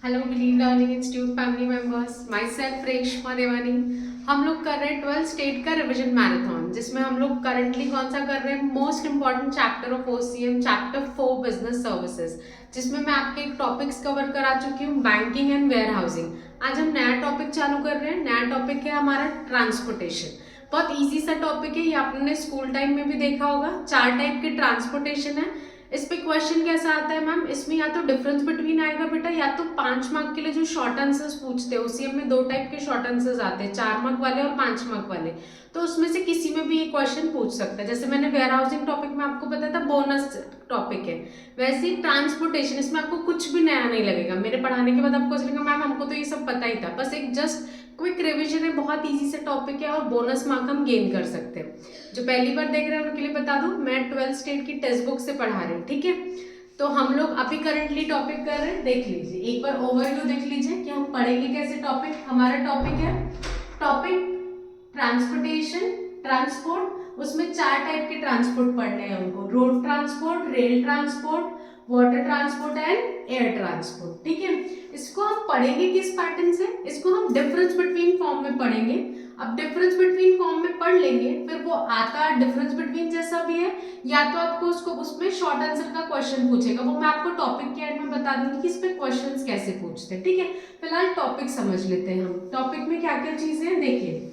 Hello believe learning institute family members, my self Reshma देवानी। हम लोग कर रहे हैं 12 स्टेट का रिवीजन मैराथन, जिसमें हम लोग करंटली कौन सा कर रहे हैं, most important chapter of OCM, chapter 4 business services, जिसमें मैं आपके एक टॉपिक्स कवर करा चुकी हूँ, बैंकिंग एंड वेयर हाउसिंग। आज हम नया टॉपिक चालू कर रहे हैं। नया टॉपिक है हमारा ट्रांसपोर्टेशन। बहुत ईजी सा टॉपिक है, ये आपने स्कूल टाइम में भी देखा होगा। 4 टाइप के ट्रांसपोर्टेशन है। इस पे क्वेश्चन कैसा आता है मैम, इसमें या तो डिफरेंस बिटवीन आएगा बेटा, या तो 5 मार्क के लिए जो शॉर्ट आंसर्स पूछते हैं, ओसीएम में 2 टाइप के शॉर्ट आंसर्स आते हैं, 4 मार्क वाले और 5 मार्क वाले। तो उसमें से किसी में भी ये क्वेश्चन पूछ सकता है। जैसे मैंने वेयर हाउसिंग टॉपिक में आपको बताया था, बोनस टॉपिक है। वैसे ही ट्रांसपोर्टेशन, इसमें आपको कुछ भी नया नहीं लगेगा। मेरे पढ़ाने के बाद आपको लगेगा मैम हमको तो ये सब पता ही था। बस एक जस्ट क्विक रिविजन है, बहुत ईजी से टॉपिक है और बोनस मार्क हम गेन कर सकते हैं। जो पहली बार देख रहे हैं उनके लिए बता दूं, मैं 12 स्टेट की टेक्स्ट बुक से पढ़ा रही हूँ, ठीक है। तो हम लोग अभी करंटली टॉपिक कर रहे हैं, देख लीजिए एक बार ओवरव्यू देख लीजिए कि हम पढ़ेंगे कैसे टॉपिक। हमारा टॉपिक है टॉपिक ट्रांसपोर्टेशन, ट्रांसपोर्ट। उसमें 4 टाइप के ट्रांसपोर्ट पढ़ने हैं हमको, road transport, rail transport, water transport and air transport, ठीक है। इसको हम पढ़ेंगे किस पैटर्न से, इसको हम डिफरेंस बिटवीन फॉर्म में पढ़ेंगे। अब डिफरेंस बिटवीन फॉर्म में पढ़ लेंगे, फिर वो आता डिफरेंस बिटवीन जैसा भी है, या तो आपको उसको उसमें शॉर्ट आंसर का क्वेश्चन पूछेगा, वो मैं आपको टॉपिक के एंड में बता दूंगी कि इस पे क्वेश्चंस कैसे पूछते हैं, ठीक है। फिलहाल टॉपिक समझ लेते हैं हम। टॉपिक में क्या क्या चीजें हैं देखिए।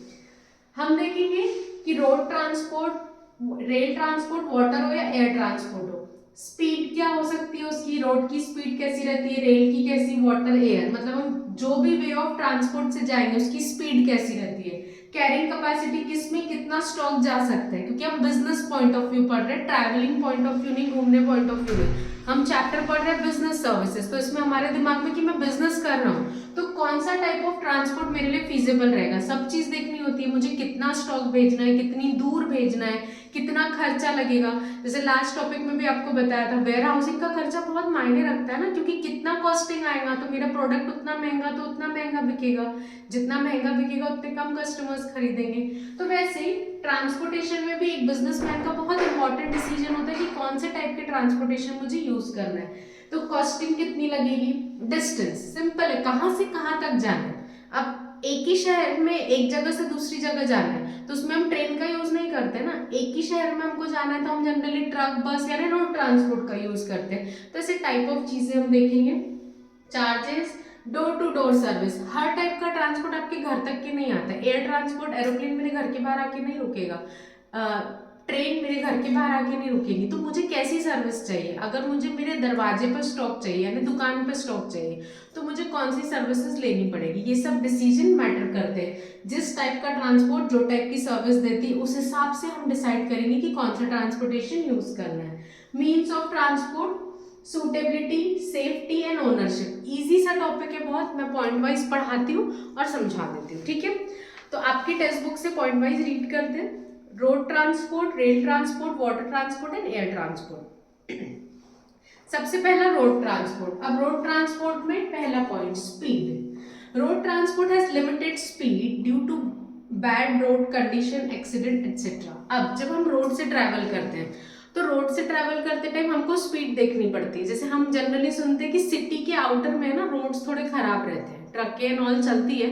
हम देखेंगे कि road transport, rail transport, water हो या एयर ट्रांसपोर्ट हो, स्पीड क्या हो सकती है उसकी, रोड की स्पीड कैसी रहती है, रेल की कैसी, वाटर एयर, मतलब हम जो भी वे ऑफ ट्रांसपोर्ट से जाएंगे उसकी स्पीड कैसी रहती है, कैरिंग कैपेसिटी किसमें कितना स्टॉक जा सकता है, क्योंकि हम बिजनेस पॉइंट ऑफ व्यू पढ़ रहे हैं, ट्रैवलिंग पॉइंट ऑफ व्यू नहीं, घूमने पॉइंट ऑफ व्यू नहीं। हम चैप्टर पढ़ रहे हैं बिजनेस सर्विसेज, तो इसमें हमारे दिमाग में कि मैं बिजनेस कर रहा हूँ तो कौन सा टाइप ऑफ ट्रांसपोर्ट मेरे लिए फीजिबल रहेगा, सब चीज देखनी होती है। मुझे कितना स्टॉक भेजना है, कितनी दूर भेजना है, कितना खर्चा लगेगा। जैसे लास्ट टॉपिक में भी आपको बताया था, वेयर हाउसिंग का खर्चा बहुत मायने रखता है ना, क्योंकि कितना कॉस्टिंग आएगा तो मेरा प्रोडक्ट उतना महंगा तो उतना महंगा बिकेगा, जितना महंगा बिकेगा उतने कम कस्टमर्स खरीदेंगे। तो वैसे ही ट्रांसपोर्टेशन में भी एक बिजनेसमैन का बहुत इंपॉर्टेंट डिसीजन होता है कि कौन से टाइप के ट्रांसपोर्टेशन मुझे यूज करना है। तो कॉस्टिंग कितनी लगेगी, डिस्टेंस सिंपल है, कहाँ से कहाँ तक जाना है। अब एक ही शहर में एक जगह से दूसरी जगह जाना है तो उसमें हम ट्रेन का यूज नहीं करते ना, एक ही शहर में हमको जाना है तो हम जनरली ट्रक, बस यानी रोड ट्रांसपोर्ट का यूज करते हैं। तो ऐसे टाइप ऑफ चीजें हम देखेंगे। Charges, door to door service, हर टाइप का ट्रांसपोर्ट आपके घर तक के नहीं आता है। एयर ट्रांसपोर्ट, एरोप्लेन मेरे घर के बाहर आके नहीं रुकेगा, ट्रेन मेरे घर के बाहर आके नहीं रुकेगी। तो मुझे कैसी सर्विस चाहिए, अगर मुझे मेरे दरवाजे पर स्टॉक चाहिए यानी दुकान पर स्टॉक चाहिए तो मुझे कौन सी सर्विसेज लेनी पड़ेगी, ये सब डिसीजन मैटर करते हैं। जिस टाइप का ट्रांसपोर्ट जो टाइप की सर्विस देती है उस हिसाब से हम डिसाइड करेंगे कि कौन सा ट्रांसपोर्टेशन यूज करना है। Means of transport, suitability, safety and ownership. Easy सा टॉपिक है बहुत, मैं पॉइंट वाइज पढ़ाती हूँ और समझा देती हूँ, ठीक है। तो आपकी टेक्स्ट बुक से पॉइंट वाइज रीड करते हैं। Road transport, rail transport, water transport and air transport. सबसे पहला रोड ट्रांसपोर्ट। अब रोड ट्रांसपोर्ट में पहला point speed. Road transport has limited speed due to bad road condition, accident etcetera. अब जब हम रोड से ट्रैवल करते हैं तो रोड से ट्रैवल करते टाइम हमको स्पीड देखनी पड़ती है। जैसे हम जनरली सुनते हैं कि सिटी के आउटर में ना रोड्स थोड़े खराब रहते हैं, ट्रकें एंड ऑल चलती है,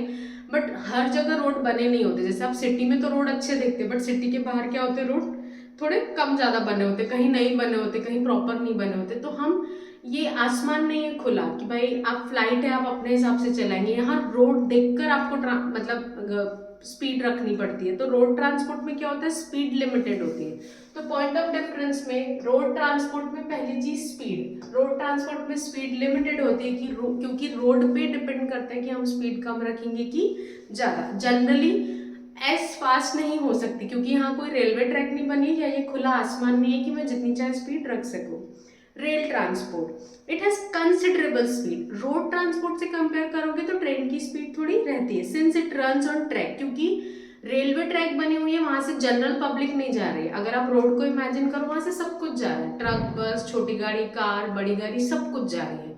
बट हर जगह रोड बने नहीं होते। जैसे आप सिटी में तो रोड अच्छे देखते हैं, बट सिटी के बाहर क्या होते हैं, रोड थोड़े कम ज्यादा बने होते, कहीं नहीं बने होते, कहीं प्रॉपर नहीं बने होते। तो हम, ये आसमान नहीं है खुला कि भाई आप फ्लाइट है आप अपने हिसाब से चलाएंगे, यहाँ रोड देखकर आपको मतलब स्पीड रखनी पड़ती है। तो रोड ट्रांसपोर्ट में क्या होता है, स्पीड लिमिटेड होती है। तो पॉइंट ऑफ डिफरेंस में रोड ट्रांसपोर्ट में पहली चीज स्पीड, रोड ट्रांसपोर्ट में स्पीड लिमिटेड होती है कि क्योंकि रोड पे डिपेंड करता है कि हम स्पीड कम रखेंगे कि ज्यादा। जनरली एज फास्ट नहीं हो सकती क्योंकि यहाँ कोई रेलवे ट्रैक नहीं बनी है या ये खुला आसमान नहीं है कि मैं जितनी चाहे स्पीड रख सकूं। Rail transport, it has considerable speed. Road transport से कंपेयर करोगे तो ट्रेन की स्पीड थोड़ी रहती है, since it runs on track, क्योंकि रेलवे ट्रैक बनी हुई है, वहां से जनरल पब्लिक नहीं जा रही है। अगर आप रोड को इमेजिन करो वहां से सब कुछ जा रहा है, ट्रक, बस, छोटी गाड़ी, कार, बड़ी गाड़ी, सब कुछ जा रही है।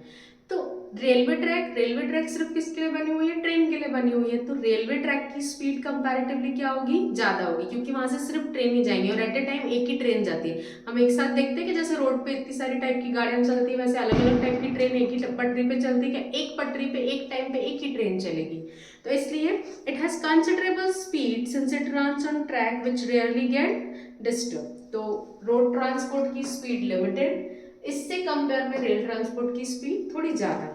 तो रेलवे ट्रैक सिर्फ किसके लिए बनी हुई है, ट्रेन के लिए बनी हुई है, तो रेलवे ट्रैक की स्पीड कंपैरेटिवली क्या होगी, ज्यादा होगी, क्योंकि वहां से सिर्फ ट्रेन ही जाएंगी और एट ए टाइम एक ही ट्रेन जाती है। हम एक साथ देखते हैं कि जैसे रोड पे इतनी सारी टाइप की गाड़ियां चलती है, वैसे अलग अलग टाइप की ट्रेन एक ही पटरी पे चलती है, क्या एक पटरी पे एक टाइम पे एक ही ट्रेन चलेगी। तो इसलिए it has considerable speed since it runs on track which rarely get disturb. तो रोड ट्रांसपोर्ट की स्पीड लिमिटेड, इससे कंपेयर में रेल ट्रांसपोर्ट की स्पीड थोड़ी ज्यादा।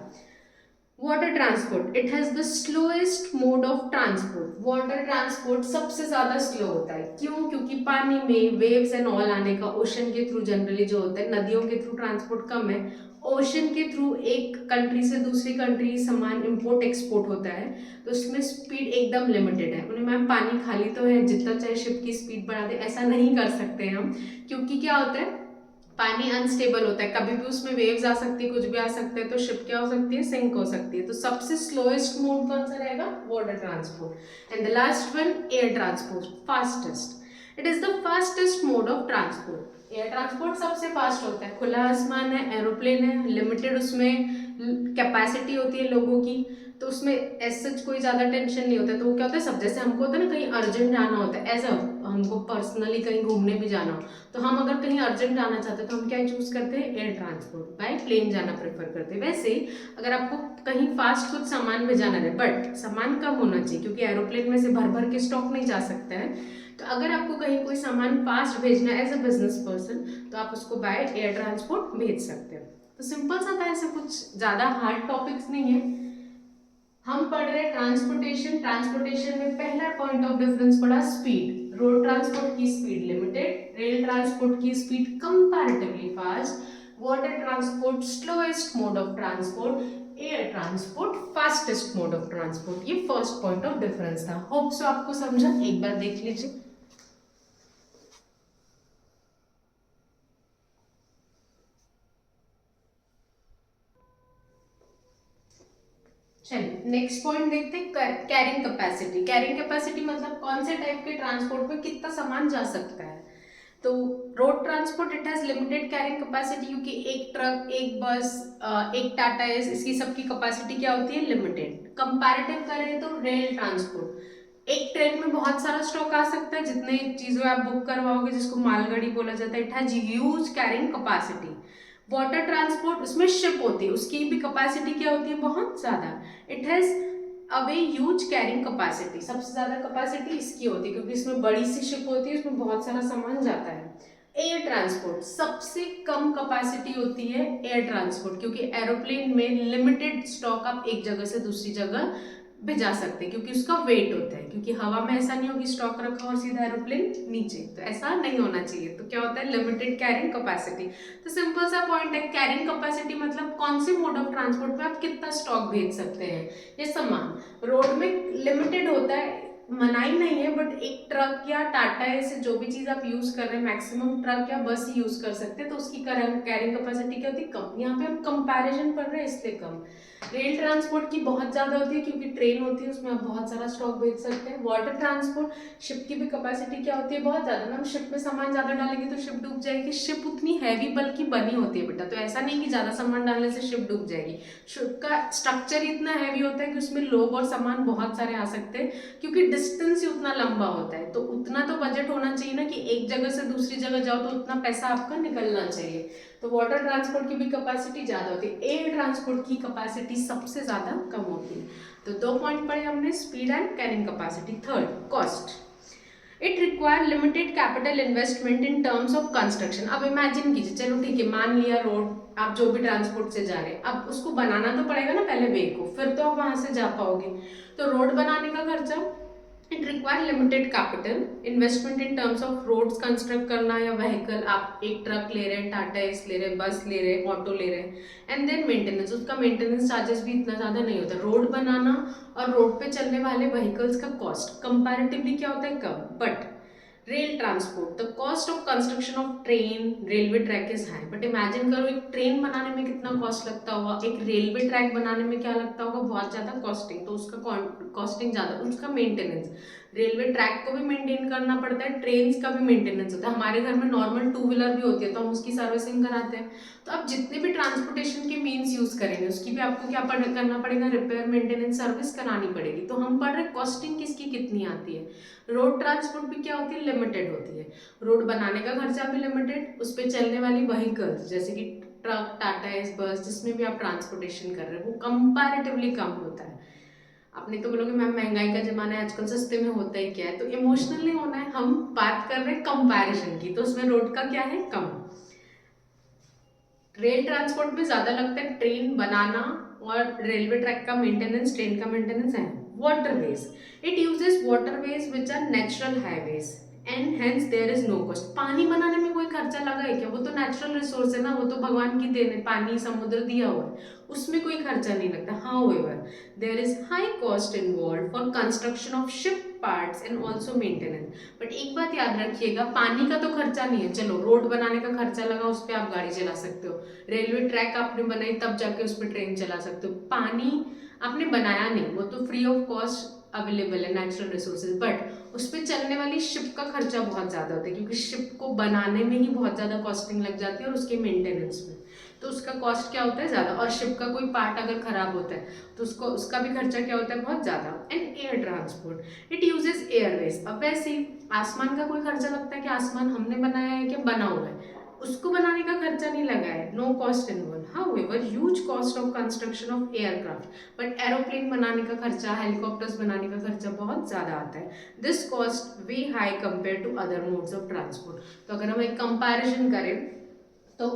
Water transport, it has the slowest mode of transport. Water transport सबसे ज्यादा slow होता है, क्यों, क्योंकि पानी में वेव्स एंड ऑल आने का ओशन के थ्रू जनरली जो होता है, नदियों के थ्रू ट्रांसपोर्ट कम है, ओशन के थ्रू एक कंट्री से दूसरी कंट्री सामान इंपोर्ट एक्सपोर्ट होता है, तो उसमें स्पीड एकदम लिमिटेड है। उन्हें मैम पानी खाली तो है, जितना चाहे शिप की स्पीड बढ़ा दे, ऐसा नहीं कर सकते हम, क्योंकि क्या होता है, पानी अनस्टेबल होता है, कभी भी उसमें वेव्स आ सकती है, कुछ भी आ सकते हैं, तो शिप क्या हो सकती है, सिंक हो सकती है। तो सबसे स्लोएस्ट मोड कौन सा रहेगा, water transport. And the last one, air transport, fastest. It is the fastest mode of transport. Air transport सबसे फास्ट होता है, खुला आसमान है, एरोप्लेन है, लिमिटेड उसमें कैपेसिटी होती है लोगों की, तो उसमें ऐसा कोई ज्यादा टेंशन नहीं होता है। तो वो क्या होता है, सब जैसे हमको होता है ना, कहीं अर्जेंट जाना होता है, एज अ हमको पर्सनली कहीं घूमने भी जाना हो, तो हम अगर कहीं अर्जेंट जाना चाहते हैं तो हम क्या चूज करते हैं, एयर ट्रांसपोर्ट, बाय प्लेन जाना प्रेफर करते हैं। वैसे ही अगर आपको कहीं फास्ट कुछ सामान भेजाना है, बट सामान कम होना चाहिए, क्योंकि एरोप्लेन में से भर भर के स्टॉक नहीं जा सकता है, तो अगर आपको कहीं कोई सामान फास्ट भेजना है एज अ बिजनेस पर्सन, तो आप उसको बाय एयर ट्रांसपोर्ट भेज सकते हैं। तो सिंपल सा था, ऐसे कुछ ज्यादा हार्ड टॉपिक्स नहीं है। हम पढ़ रहे हैं ट्रांसपोर्टेशन। ट्रांसपोर्टेशन में पहला पॉइंट ऑफ डिफरेंस पड़ा स्पीड। रोड ट्रांसपोर्ट की स्पीड लिमिटेड, रेल ट्रांसपोर्ट की speed comparatively fast, water transport slowest mode of transport, air transport fastest mode of transport. ये फर्स्ट पॉइंट ऑफ डिफरेंस था। Hope so आपको समझा, एक बार देख लीजिए। चलिए नेक्स्ट पॉइंट देखते हैं, कैरिंग कैपेसिटी। कैरिंग कैपेसिटी मतलब कौन से टाइप के ट्रांसपोर्ट में कितना सामान जा सकता है। तो road transport it has limited carrying capacity, क्योंकि एक ट्रक, एक बस, एक टाटा एस, इसकी सबकी कैपेसिटी क्या होती है, लिमिटेड। कंपैरेटिव करें तो रेल ट्रांसपोर्ट, एक ट्रेन में बहुत सारा स्टॉक आ सकता है, जितने चीजों आप बुक करवाओगे, जिसको मालगाड़ी बोला जाता है, it has huge carrying capacity. Water transport, उसमें शिप होती है, उसकी भी कैपेसिटी क्या होती है, बहुत ज्यादा। It has away huge carrying capacity, सबसे ज्यादा कैपेसिटी इसकी होती है, क्योंकि इसमें बड़ी सी शिप होती है, उसमें बहुत सारा सामान जाता है। एयर ट्रांसपोर्ट, सबसे कम कैपेसिटी होती है एयर ट्रांसपोर्ट, क्योंकि एरोप्लेन में लिमिटेड स्टॉक आप एक जगह से दूसरी जगह भिजा सकते हैं, क्योंकि उसका वेट होता है, क्योंकि हवा में ऐसा नहीं होगी स्टॉक रखा और सीधा एरोप्लेन नीचे, तो ऐसा नहीं होना चाहिए। तो क्या होता है, लिमिटेड कैरिंग कैपेसिटी। तो सिंपल सा पॉइंट है, कैरिंग कैपेसिटी मतलब कौन से मोड ऑफ ट्रांसपोर्ट में आप कितना स्टॉक भेज सकते हैं ये सामान। रोड में लिमिटेड होता है, मनाही नहीं है, बट एक ट्रक या टाटा ऐसे जो भी चीज आप यूज कर रहे हैं, मैक्सिमम ट्रक या बस ही यूज कर सकते हैं, तो उसकी कैरिंग कैपेसिटी क्या होती है, कम। यहाँ पे हम कंपैरिजन पढ़ रहे हैं इसलिए कम। रेल ट्रांसपोर्ट की बहुत ज्यादा होती है, क्योंकि ट्रेन होती है, उसमें आप बहुत सारा स्टॉक भेज सकते हैं। वाटर ट्रांसपोर्ट, शिप की भी कैपेसिटी क्या होती है, बहुत ज्यादा। ना शिप में सामान ज्यादा डालेंगे तो शिप डूब जाएगी। शिप उतनी हैवी बल्कि बनी होती है बेटा, तो ऐसा नहीं कि ज्यादा सामान डालने से शिप डूब जाएगी। शिप का स्ट्रक्चर इतना हैवी होता है कि उसमें लोग और सामान बहुत सारे आ सकते हैं, क्योंकि डिस्टेंस ही उतना लंबा होता है। तो उतना तो बजट होना चाहिए ना, कि एक जगह से दूसरी जगह जाओ तो उतना पैसा आपका निकलना चाहिए। तो वाटर ट्रांसपोर्ट की भी कैपेसिटी ज्यादा होती है, एयर ट्रांसपोर्ट की कैपेसिटी सबसे ज्यादा कम होती है। तो दो पॉइंट पढ़े हमने, speed and carrying capacity. Third, cost. It require limited capital investment in terms of construction. अब इमेजिन कीजिए, चलो ठीक है, मान लिया रोड आप जो भी ट्रांसपोर्ट से जा रहे हैं, अब उसको बनाना तो पड़ेगा ना पहले वे को, फिर तो आप वहां से जा पाओगे। तो रोड बनाने का खर्चा, it require limited capital investment in terms of roads construct करना, या व्हीकल आप एक ट्रक ले रहे हैं, टाटा एस ले रहे हैं, बस ले रहे हैं, ऑटो ले रहे हैं, एंड देन मेंटेनेंस। उसका मेंटेनेंस चार्जेस भी इतना ज्यादा नहीं होता। रोड बनाना और रोड पे चलने वाले व्हीकल्स का कॉस्ट कंपैरेटिवली क्या होता है, कम। But rail transport, the cost of construction of train railway track is high. But imagine करो, एक ट्रेन बनाने में कितना कॉस्ट लगता होगा, एक रेलवे ट्रैक बनाने में क्या लगता होगा, बहुत ज्यादा कॉस्टिंग। तो उसका कॉस्टिंग ज्यादा, उसका मेंटेनेंस। रेलवे ट्रैक को भी मेंटेन करना पड़ता है, ट्रेन का भी मेंटेनेंस होता है। हमारे घर में नॉर्मल टू व्हीलर भी होती है तो हम उसकी सर्विसिंग कराते हैं। तो आप जितने भी ट्रांसपोर्टेशन के मीन्स यूज करेंगे उसकी भी आपको क्या करना पड़ेगा, रिपेयर मेंटेनेंस सर्विस करानी पड़ेगी। तो हम पढ़ रहे कॉस्टिंग किसकी कितनी आती है। रोड ट्रांसपोर्ट भी क्या होती है, लिमिटेड होती है। रोड बनाने का खर्चा भी लिमिटेड, उस पर चलने वाली व्हीकल्स जैसे कि ट्रक, टाटा एस, बस, जिसमें भी आप ट्रांसपोर्टेशन कर रहे हो वो कंपैरेटिवली कम होता है। आपने तो बोलोगे मैम महंगाई का जमाना है आजकल सस्ते में होता ही क्या है, तो इमोशनल नहीं होना है, हम बात कर रहे हैं कंपैरिजन की। तो उसमें रोड का क्या है, कम। रेल ट्रांसपोर्ट में ज्यादा लगता है, ट्रेन बनाना और रेलवे ट्रैक का मेंटेनेंस, ट्रेन का मेंटेनेंस है। Waterways, it uses waterways which are natural highways and hence there is no cost. पानी बनाने में कोई खर्चा लगा है क्या, वो तो नेचुरल रिसोर्स है ना, वो तो भगवान की देन है, पानी समुद्र दिया हुआ है, उसमें कोई खर्चा नहीं लगता। However there is high cost involve for construction of ship parts and also maintenance. But एक बात याद रखिएगा, पानी का तो खर्चा नहीं है। चलो रोड बनाने का खर्चा लगा, उस पर आप गाड़ी चला सकते हो, रेलवे ट्रैक आपने बनाई तब जाके उस पर ट्रेन चला सकते हो। पानी आपने बनाया नहीं, वो तो फ्री ऑफ कॉस्ट अवेलेबल है, नेचुरल रिसोर्सेज। बट उस पर चलने वाली शिप का खर्चा बहुत ज़्यादा होता है, क्योंकि शिप को बनाने में ही बहुत ज़्यादा कॉस्टिंग लग जाती है और उसके मेंटेनेंस में, तो उसका कॉस्ट क्या होता है ज़्यादा। और शिप का कोई पार्ट अगर खराब होता है तो उसका भी खर्चा क्या होता है, बहुत ज़्यादा। And air transport, it uses Airways. अब वैसे ही आसमान का कोई खर्चा लगता है कि आसमान हमने बनाया है कि बना हुआ है, उसको बनाने का खर्चा नहीं लगा है, no cost involve. However huge cost of construction of aircraft, but aeroplane बनाने का खर्चा, हेलीकॉप्टर्स बनाने का खर्चा बहुत ज़्यादा आता है। This cost way high compare to other modes of transport. तो अगर हम एक कंपैरिजन करें तो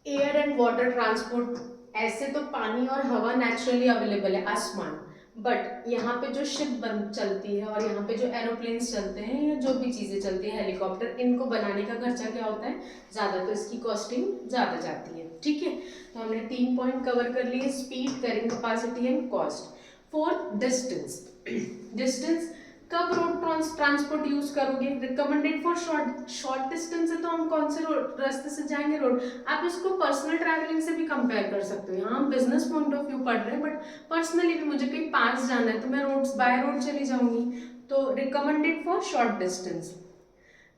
एयर एंड वाटर ट्रांसपोर्ट, ऐसे तो पानी और हवा नेचुरली अवेलेबल है, आसमान, बट यहाँ पे जो शिप बन चलती है और यहाँ पे जो एरोप्लेन्स चलते हैं या जो भी चीज़ें चलती है, हेलीकॉप्टर, इनको बनाने का खर्चा क्या होता है, ज़्यादा, तो इसकी कॉस्टिंग ज़्यादा जाती है। ठीक है, तो हमने 3 पॉइंट कवर कर लिए, speed, carrying capacity and cost. Fourth, distance. Distance, कब रोड ट्रांसपोर्ट यूज करोगे, रिकमेंडेड फॉर शॉर्ट डिस्टेंस है तो हम कौन से रास्ते से जाएंगे, रोड। आप इसको पर्सनल ट्रैवलिंग से भी कंपेयर कर सकते हो। यहाँ हम बिजनेस पॉइंट ऑफ व्यू पढ़ रहे हैं, बट पर्सनली भी मुझे कहीं पास जाना है तो मैं बाय रोड चली जाऊंगी, तो recommended for short distance.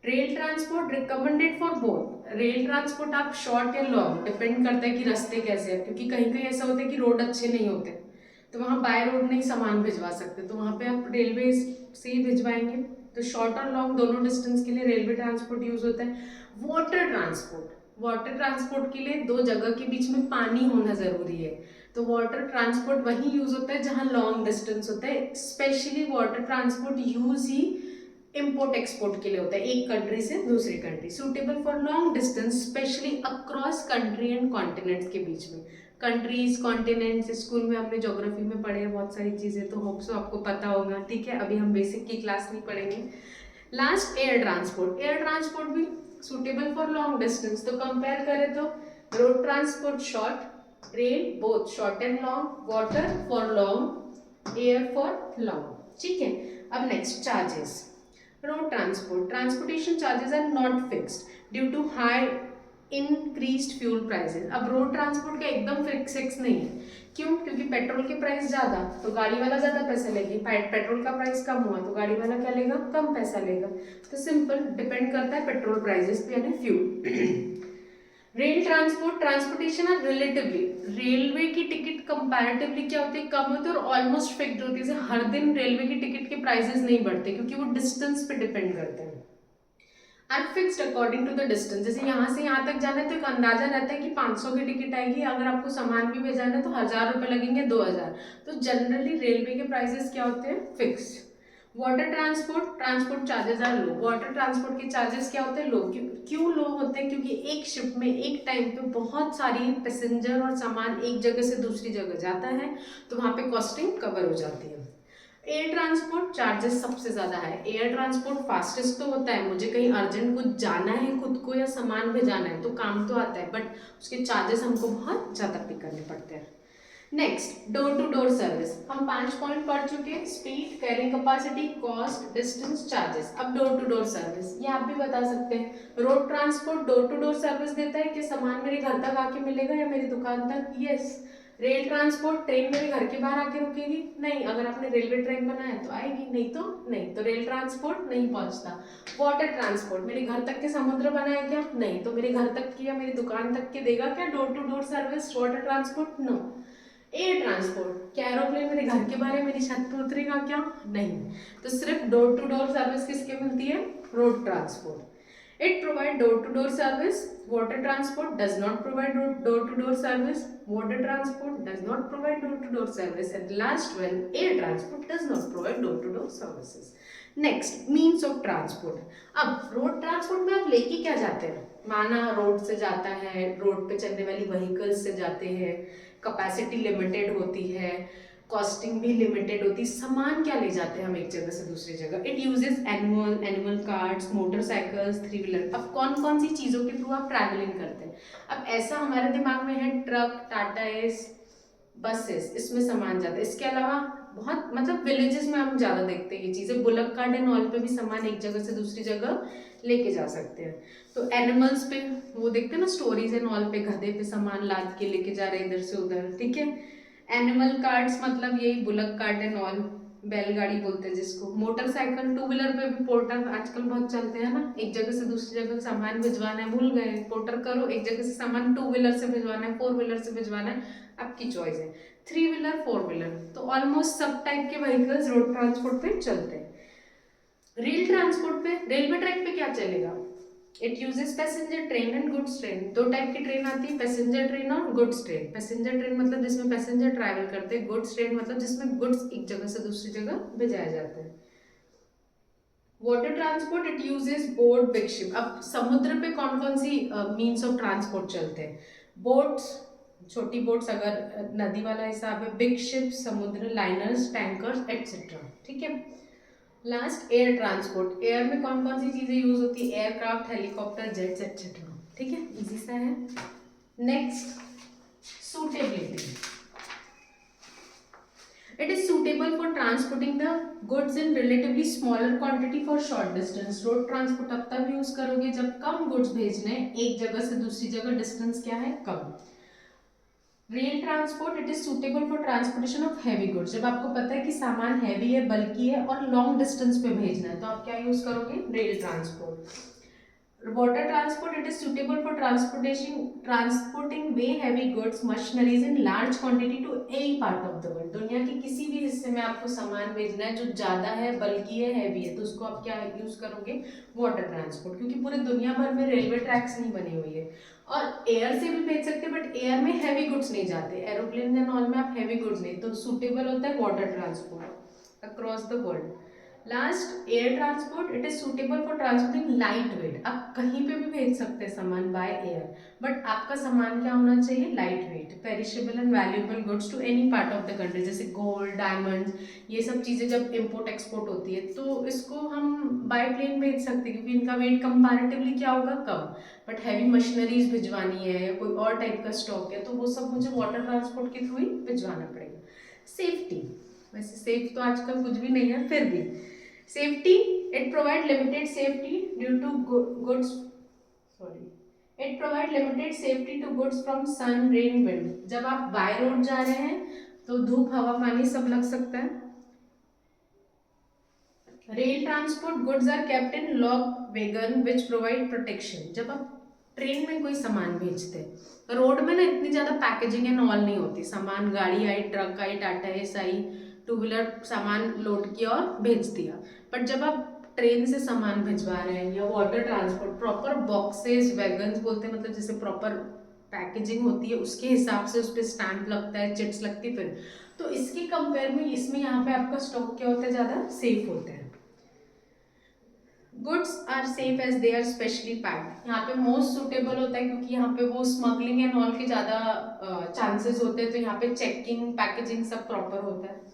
Rail transport recommended for both. Rail transport आप शॉर्ट या लॉन्ग, डिपेंड करता है कि रास्ते कैसे हैं, क्योंकि कहीं कहीं ऐसा होता है कि रोड अच्छे नहीं होते तो वहाँ बाय रोड नहीं सामान भिजवा सकते, तो वहाँ पे आप रेलवे से ही भिजवाएंगे। तो शॉर्ट और लॉन्ग दोनों डिस्टेंस के लिए रेलवे ट्रांसपोर्ट यूज होता है। वाटर ट्रांसपोर्ट, वाटर ट्रांसपोर्ट के लिए दो जगह के बीच में पानी होना जरूरी है, तो वाटर ट्रांसपोर्ट वहीं यूज होता है जहाँ लॉन्ग डिस्टेंस होता है। स्पेशली वाटर ट्रांसपोर्ट यूज ही इम्पोर्ट एक्सपोर्ट के लिए होता है, एक कंट्री से दूसरी country. Suitable for long distance specially across country and continents के बीच में। कंट्रीज, कॉन्टिनेंट्स, स्कूल में हमने ज्योग्राफी में पढ़े हैं बहुत सारी चीज़ें, तो होप सो आपको पता होगा। ठीक है, अभी हम बेसिक की क्लास नहीं पढ़ेंगे। Last, air transport. Air transport भी सुटेबल फॉर लॉन्ग डिस्टेंस, तो कंपेयर करें तो road transport short, rail both short and long, water for long, air for long. ठीक है, अब next, charges. Road transport, transportation charges are not fixed due to high increased fuel prices. अब road transport का एकदम fix नहीं है, क्यों, क्योंकि पेट्रोल के प्राइस ज़्यादा तो गाड़ी वाला ज़्यादा पैसा लेगी, पेट्रोल का प्राइस कम हुआ तो गाड़ी वाला क्या लेगा, कम पैसा लेगा। तो सिंपल, डिपेंड करता है पेट्रोल प्राइसेस पे यानी fuel. Rail transport, transportation are relatively, railway की टिकट कंपैरेटिवली क्या होती है, कम होती है और ऑलमोस्ट फिक्स्ड होती है। जैसे हर दिन रेलवे की टिकट के प्राइसेस नहीं बढ़ते, क्योंकि वो डिस्टेंस पे डिपेंड करते हैं। Are fixed according to the distance, जैसे यहाँ से यहाँ तक जाना है तो एक अंदाजा रहता है कि 500 की टिकट आएगी, अगर आपको सामान भी भेजाना है तो 1000 रुपये लगेंगे, 2000। तो जनरली रेलवे के प्राइसेस क्या होते हैं, fixed. Water transport, transport charges are low. Water transport के चार्जेस क्या होते हैं, लो। क्यों लो होते हैं, क्योंकि एक शिप में एक टाइम पे बहुत सारी पैसेंजर और सामान एक जगह से दूसरी जगह जाता है, तो वहाँ पे कॉस्टिंग कवर हो जाती है। एयर ट्रांसपोर्ट चार्जेस सबसे ज़्यादा है। एयर ट्रांसपोर्ट फास्टेस्ट तो होता है, मुझे कहीं अर्जेंट कुछ जाना है खुद को या सामान भेजाना है तो काम तो आता है, बट उसके चार्जेस हमको बहुत ज़्यादा पे करने पड़ते हैं। Next, door to door service. हम 5 पॉइंट पढ़ चुके हैं, speed, carrying capacity, cost, distance, charges. अब डोर टू डोर सर्विस, ये आप भी बता सकते हैं। Road transport door to door service देता है कि सामान मेरे घर तक आके मिलेगा या मेरी दुकान तक, यस। रेल ट्रांसपोर्ट, ट्रेन मेरे घर के बाहर आके रुकेगी? नहीं। अगर आपने रेलवे ट्रैक बनाया तो आएगी, नहीं तो नहीं। तो रेल ट्रांसपोर्ट नहीं पहुंचता। वाटर ट्रांसपोर्ट, मेरे घर तक के समुद्र बनाए क्या? नहीं। तो मेरे घर तक की या मेरी दुकान तक के देगा क्या door to door service water transport? No. Air transport, क्या एरोप्लेन मेरे घर के बाहर मेरी छत पे उतरेगा क्या? नहीं। तो सिर्फ डोर टू डोर सर्विस किसके मिलती है? Road transport. It provide door-to-door service. Water transport does not provide door-to-door service. Water transport does not provide door-to-door service. And last one, air transport does not provide door-to-door services. Next, means of transport. अब road transport में आप लेके क्या जाते हैं? माना road से जाता है, रोड पे चलने वाली व्हीकल्स से जाते हैं, कैपेसिटी लिमिटेड होती है, कॉस्टिंग भी लिमिटेड होती है। सामान क्या ले जाते हैं हम एक जगह से दूसरी जगह? It uses animal cards, motorcycles, three wheeler. अब कौन कौन सी चीज़ों के थ्रू आप ट्रैवलिंग करते हैं? अब ऐसा हमारे दिमाग में है ट्रक, टाटा एस, बसेस, इसमें सामान जाता है। इसके अलावा बहुत मतलब विलेजेस में हम ज़्यादा देखते हैं ये चीज़ें। बुलक कार्ट एंड ऑल पे भी सामान एक जगह से दूसरी जगह लेके जा सकते हैं। तो एनिमल्स पे वो देखते हैं ना स्टोरीज एंड ऑल पे, गधे पे सामान लाद के लेके जा रहे हैं इधर से उधर, ठीक है। एनिमल कार्ड्स मतलब यही बुलक कार्ट एंड ऑल, बैलगाड़ी बोलते हैं जिसको। मोटरसाइकिल, टू व्हीलर पे भी पोर्टर आजकल बहुत चलते हैं ना, एक जगह से दूसरी जगह सामान भिजवाना है, भूल गए पोर्टर करो, एक जगह से सामान टू व्हीलर से भिजवाना है, फोर व्हीलर से भिजवाना है, आपकी चॉइस है। थ्री व्हीलर, फोर व्हीलर, तो ऑलमोस्ट सब टाइप के व्हीकल्स रोड ट्रांसपोर्ट पे चलते हैं। रेल ट्रांसपोर्ट पे, रेलवे ट्रैक पे क्या चलेगा? It uses passenger train and goods train. दो टाइप की ट्रेन आती है, पैसेंजर ट्रेन और गुड्स ट्रेन। पैसेंजर ट्रेन मतलब जिसमें पैसेंजर ट्रैवल करते हैं, गुड्स ट्रेन मतलब जिसमें गुड्स एक जगह से दूसरी जगह भिजाया जाता है। Water transport, it uses boat, big ship. अब समुद्र पे कौन कौन सी मीन्स ऑफ ट्रांसपोर्ट चलते हैं? बोट्स, छोटी बोट्स अगर नदी वाला हिसाब है, बिग शिप, समुद्र, लाइनर्स, टैंकर्स एक्सेट्रा, ठीक है। Last, air transport. एयर में कौन कौन सी चीजें यूज होती है? एयरक्राफ्ट, हेलीकॉप्टर, जेट्स एक्सेट्रा, ठीक है, इजी सा है। Next, suitability. It is suitable for transporting the goods in relatively smaller quantity for short distance. Road transport अब तब यूज करोगे जब कम गुड्स भेजने, एक जगह से दूसरी जगह, डिस्टेंस क्या है? कम। Rail transport, it is suitable for transportation of heavy goods. जब आपको पता है कि सामान हैवी है, बल्कि है और लॉन्ग डिस्टेंस पे भेजना है, तो आप क्या यूज करोगे? Rail transport. Water transport, it is suitable for transporting way heavy goods, machineries in large quantity to any part of the world. दुनिया के किसी भी हिस्से में आपको सामान भेजना है जो ज़्यादा है, बल्कि है, हैवी है, तो उसको आप क्या यूज करोगे? Water transport. क्योंकि पूरे दुनिया भर में रेलवे ट्रैक्स नहीं बनी हुई है। और एयर से भी भेज सकते हैं, बट एयर में हैवी गुड्स नहीं जाते, एरोप्लेन एंड ऑल में आप हैवी गुड्स नहीं, तो सुटेबल होता है water transport across the world. Last, air transport, it is suitable for transporting light weight. आप कहीं पे भी भेज सकते हैं सामान बाय एयर, बट आपका सामान क्या होना चाहिए? Light weight. Perishable and valuable goods to any part of the country, जैसे गोल्ड, डायमंड, ये सब चीज़ें जब इम्पोर्ट एक्सपोर्ट होती है तो इसको हम बाय प्लेन भेज सकते हैं, क्योंकि इनका वेट कंपैरेटिवली क्या होगा? कम। बट हैवी मशीनरीज भिजवानी है या कोई और टाइप का स्टॉक है, तो वो सब मुझे वाटर ट्रांसपोर्ट के थ्रू ही भिजवाना पड़ेगा। सेफ्टी, वैसे सेफ तो आजकल कुछ भी नहीं है, फिर भी safety, it provide limited safety due to goods, sorry, it provide limited safety to goods from sun, rain, wind. जब आप बाय रोड जा रहे हैं तो धूप, हवा, पानी सब लग सकता है। Rail transport, goods are kept in lock wagon which provide protection. जब आप ट्रेन में कोई सामान भेजते हैं, रोड में ना इतनी ज़्यादा पैकेजिंग एंड ऑल नहीं होती, सामान गाड़ी आई, ट्रक आई, टाटा एस आई, टू व्हीलर सामान लोड किया और भेज दिया। बट जब आप ट्रेन से सामान भिजवा रहे हैं या water transport, proper boxes, wagons बोलते हैं, मतलब जैसे प्रॉपर पैकेजिंग होती है उसके हिसाब से उस पर स्टैंप लगता है, चिट्स लगती है, फिर तो इसके कंपेयर में इसमें यहाँ पे आपका स्टॉक क्या होता है? ज़्यादा सेफ होता है। Goods are safe as they are specially packed. यहाँ पे मोस्ट सुटेबल होता है क्योंकि यहाँ पे वो स्मगलिंग एंड ऑल के ज़्यादा चांसेस होते हैं, तो यहाँ पे चेकिंग, पैकेजिंग सब प्रॉपर होता है।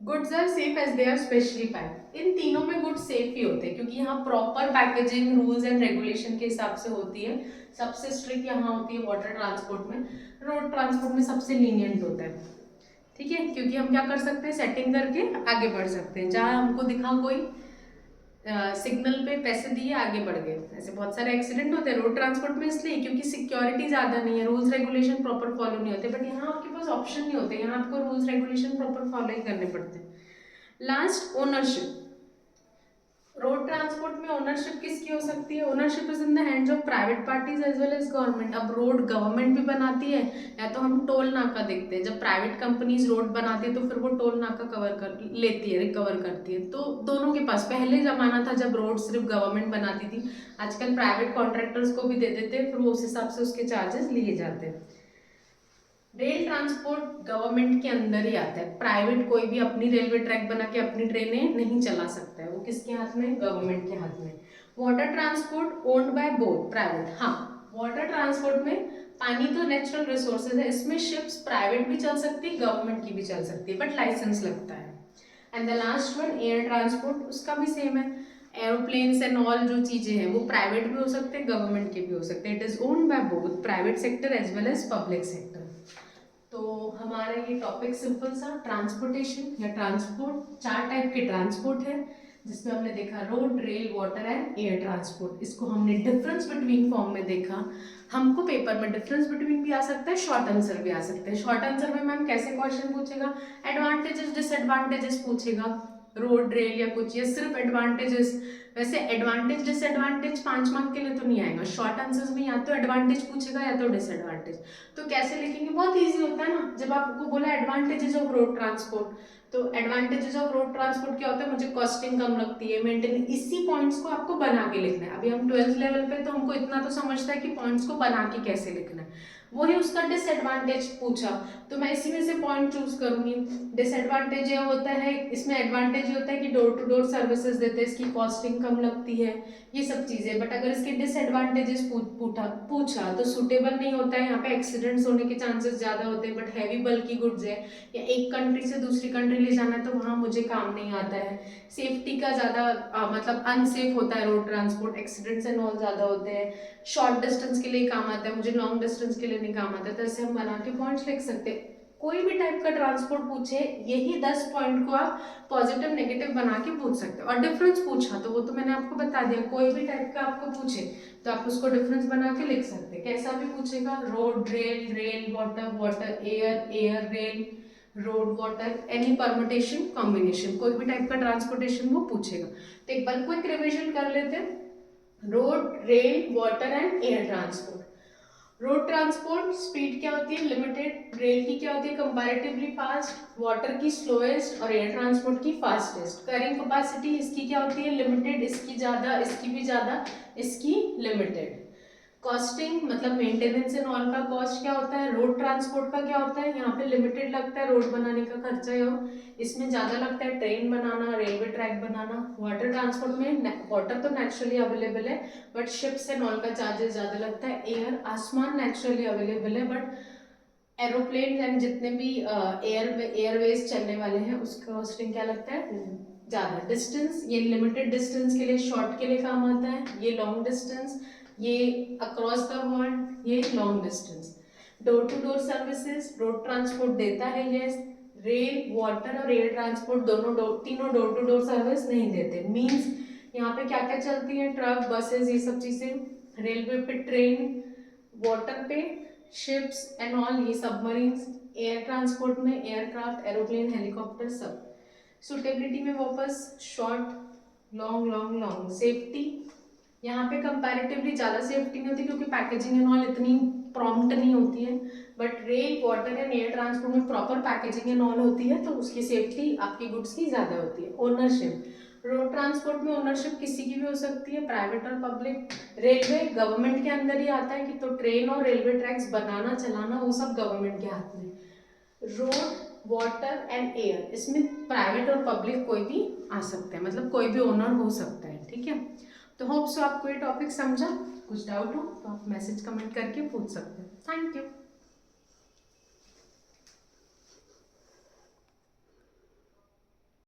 Goods are safe as they are specially packed. इन तीनों में गुड्स सेफ ही होते हैं क्योंकि यहाँ proper packaging rules and regulation के हिसाब से होती है। सबसे स्ट्रिक्ट यहाँ होती है वाटर ट्रांसपोर्ट में, रोड ट्रांसपोर्ट में सबसे लीनियंट होता है, ठीक है, क्योंकि हम क्या कर सकते हैं? सेटिंग करके आगे बढ़ सकते हैं। जहाँ हमको दिखा कोई सिग्नल पे पैसे दिए आगे बढ़ गए, ऐसे बहुत सारे एक्सीडेंट होते हैं रोड ट्रांसपोर्ट में, इसलिए क्योंकि सिक्योरिटी ज़्यादा नहीं है, रूल्स रेगुलेशन प्रॉपर फॉलो नहीं होते। बट यहाँ आपके पास ऑप्शन नहीं होते, यहाँ आपको रूल्स रेगुलेशन प्रॉपर फॉलो ही करने पड़ते हैं। Last, ownership. रोड ट्रांसपोर्ट में ओनरशिप किसकी हो सकती है? Ownership is in the hands of private parties as well as government. अब रोड गवर्नमेंट भी बनाती है, या तो हम टोल नाका देखते हैं, जब प्राइवेट कंपनीज रोड बनाती है तो फिर वो टोल नाका कवर कर लेती है, रिकवर करती है। तो दोनों के पास, पहले जमाना था जब रोड सिर्फ गवर्नमेंट बनाती थी, आजकल प्राइवेट कॉन्ट्रैक्टर्स को भी दे देते हैं, फिर वो उस हिसाब से उसके चार्जेस लिए जाते हैं। रेल ट्रांसपोर्ट गवर्नमेंट के अंदर ही आता है, प्राइवेट कोई भी अपनी रेलवे ट्रैक बना के अपनी ट्रेनें नहीं चला सकता है, वो किसके हाथ में? गवर्नमेंट के हाथ में। Water transport owned by both private. हाँ, वाटर ट्रांसपोर्ट में पानी तो नेचुरल रिसोर्सेज है, इसमें शिप्स प्राइवेट भी चल सकती है, गवर्नमेंट की भी चल सकती है, बट लाइसेंस लगता है। And the last one, air transport, उसका भी सेम है। एरोप्लेन्स एंड ऑल जो चीजें हैं वो प्राइवेट भी हो सकते हैं, गवर्नमेंट के भी हो सकते हैं। It is owned by both private sector as well as public sector. तो हमारा ये टॉपिक सिंपल सा ट्रांसपोर्टेशन या ट्रांसपोर्ट, 4 टाइप के ट्रांसपोर्ट है, जिसमें हमने देखा road, rail, water and air transport. इसको हमने डिफरेंस बिटवीन फॉर्म में देखा। हमको पेपर में डिफरेंस बिटवीन भी आ सकता है, शॉर्ट आंसर भी आ सकता है। शॉर्ट आंसर में मैम कैसे क्वेश्चन पूछेगा? एडवांटेजेस डिसएडवांटेजेस पूछेगा, रोड, रेल या कुछ, या सिर्फ एडवांटेजेस। वैसे एडवांटेज डिसएडवांटेज 5 मार्क के लिए तो नहीं आएगा, शॉर्ट आंसर्स में या तो एडवांटेज पूछेगा या तो डिसएडवांटेज। तो कैसे लिखेंगे? बहुत इजी होता है ना, जब आपको बोला एडवांटेजेस ऑफ रोड ट्रांसपोर्ट, तो एडवांटेजेस ऑफ रोड ट्रांसपोर्ट क्या होता है? मुझे कॉस्टिंग कम लगती है, मेंटेन, इसी पॉइंट्स को आपको बना के लिखना है। अभी हम 12th लेवल पे, तो हमको इतना तो समझता है कि पॉइंट्स को बना के कैसे लिखना है। वही उसका डिसएडवांटेज पूछा तो मैं इसी में से पॉइंट चूज करूंगी। डिसएडवांटेज ये होता है, इसमें एडवांटेज ये होता है कि डोर टू डोर सर्विसेज देते हैं, इसकी कॉस्टिंग कम लगती है, ये सब चीजें। बट अगर इसके डिसएडवांटेजेस पूछा तो सुटेबल नहीं होता है, यहाँ पे एक्सीडेंट्स होने के चांसेस ज्यादा होते हैं, बट हैवी बल्की गुड्स है या एक कंट्री से दूसरी कंट्री ले जाना है तो वहां मुझे काम नहीं आता है। सेफ्टी का ज्यादा मतलब अनसेफ होता है road transport, accidents and all ज्यादा होते हैं। शॉर्ट डिस्टेंस के लिए काम आता है, मुझे लॉन्ग डिस्टेंस के लिए नहीं काम आता है। तो ऐसे हम बना के पॉइंट्स लिख सकते हैं। कोई भी टाइप का ट्रांसपोर्ट पूछे, यही 10 पॉइंट को आप पॉजिटिव नेगेटिव बना के पूछ सकते हो। और डिफरेंस पूछा तो वो तो मैंने आपको बता दिया, कोई भी टाइप का आपको पूछे तो आप उसको डिफरेंस बना के लिख सकते हैं। कैसा भी पूछेगा, road, rail, rail, water, water, air, air, rail, road, water, any permutation, combination, कोई भी टाइप का ट्रांसपोर्टेशन वो पूछेगा। तो एक बार क्विक रिविजन कर लेते हैं। Road, rail, water and air transport. Road transport speed क्या होती है? लिमिटेड। रेल की क्या होती है? Comparatively fast. वाटर की स्लोएस्ट और एयर ट्रांसपोर्ट की फास्टेस्ट। कैरिंग कैपेसिटी इसकी क्या होती है? लिमिटेड, इसकी ज़्यादा, इसकी भी ज़्यादा, इसकी लिमिटेड। कॉस्टिंग मतलब मेंटेनेंस एंड ऑल का कॉस्ट क्या होता है? रोड ट्रांसपोर्ट का क्या होता है? यहाँ पे लिमिटेड लगता है रोड बनाने का खर्चा, या इसमें ज़्यादा लगता है ट्रेन बनाना, रेलवे ट्रैक बनाना। वाटर ट्रांसपोर्ट में वाटर तो नेचुरली अवेलेबल है, बट शिप्स एंड ऑल का चार्जेस ज़्यादा लगता है। एयर, आसमान नेचुरली अवेलेबल है, बट एरोप्लेन एंड जितने भी एयरवेज चलने वाले हैं उसका कॉस्टिंग क्या लगता है? ज़्यादा। डिस्टेंस, ये लिमिटेड डिस्टेंस के लिए, शॉर्ट के लिए काम आता है, ये लॉन्ग डिस्टेंस, ये अक्रॉस द वर्ल्ड, ये long distance. Door to door services road transport देता है, ये रेल, वाटर और एयर ट्रांसपोर्ट तीनों डोर टू डोर सर्विस नहीं देते। मींस यहाँ पे क्या क्या चलती है? ट्रक, बसेस, ये सब चीजें। रेलवे पे ट्रेन, वाटर पे शिप्स एंड ऑल, ये सबमरीन्स। एयर ट्रांसपोर्ट में एयरक्राफ्ट, एरोप्लेन, हेलीकॉप्टर, सब। सुटेबिलिटी में वापस short, long, long, long. Safety यहाँ पे कंपैरेटिवली ज़्यादा सेफ्टी नहीं होती क्योंकि पैकेजिंग एंड ऑल इतनी प्रॉम्प्ट नहीं होती है, but rail, water and air transport में प्रॉपर पैकेजिंग एंड ऑल होती है, तो उसकी सेफ्टी आपकी गुड्स की ज़्यादा होती है। ओनरशिप, रोड ट्रांसपोर्ट में ओनरशिप किसी की भी हो सकती है, प्राइवेट और पब्लिक। रेलवे गवर्नमेंट के अंदर ही आता है कि तो ट्रेन और रेलवे ट्रैक्स बनाना, चलाना, वो सब गवर्नमेंट के हाथ में। रोड, वाटर एंड एयर, इसमें प्राइवेट और पब्लिक कोई भी आ सकता है, मतलब कोई भी ओनर हो सकता है। ठीक है, तो होप सो आपको ये टॉपिक समझा। कुछ डाउट हो तो आप मैसेज कमेंट करके पूछ सकते हैं। Thank you.